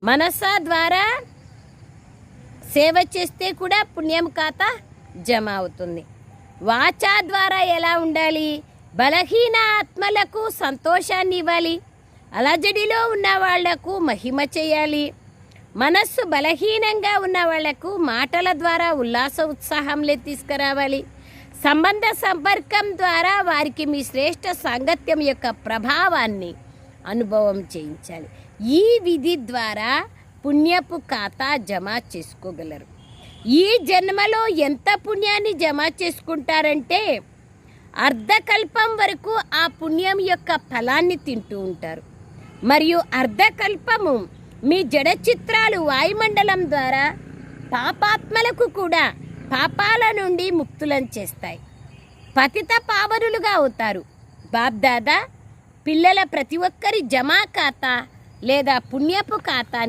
మనసా ద్వారా సేవ చేస్తే కూడా పుణ్యం ఖాతా జమ అవుతుంది. వాచా ద్వారా ఎలా ఉండాలి? బలహీన ఆత్మలకు సంతోషాన్ని ఇవ్వాలి, అలజడిలో ఉన్న వాళ్లకు మహిమ చేయాలి. మనస్సు బలహీనంగా ఉన్న వాళ్లకు మాటల ద్వారా ఉల్లాస ఉత్సాహంలో తీసుకురావాలి. సంబంధ సంపర్కం ద్వారా వారికి మీ శ్రేష్ఠ సాంగత్యం యొక్క ప్రభావాన్ని అనుభవం చేయించాలి. ఈ విధి ద్వారా పుణ్యపు ఖాతా జమ చేసుకోగలరు. ఈ జన్మలో ఎంత పుణ్యాన్ని జమ చేసుకుంటారంటే అర్ధకల్పం వరకు ఆ పుణ్యం యొక్క ఫలాన్ని తింటూ ఉంటారు. మరియు అర్ధకల్పము మీ జడ చిత్రాలు వాయుమండలం ద్వారా పాపాత్మలకు కూడా పాపాల నుండి ముక్తులను చేస్తాయి. పతిత పావనులుగా అవుతారు. బాబ్దాదా పిల్లల ప్రతి ఒక్కరి జమా ఖాతా లేదా పుణ్యపు ఖాతాని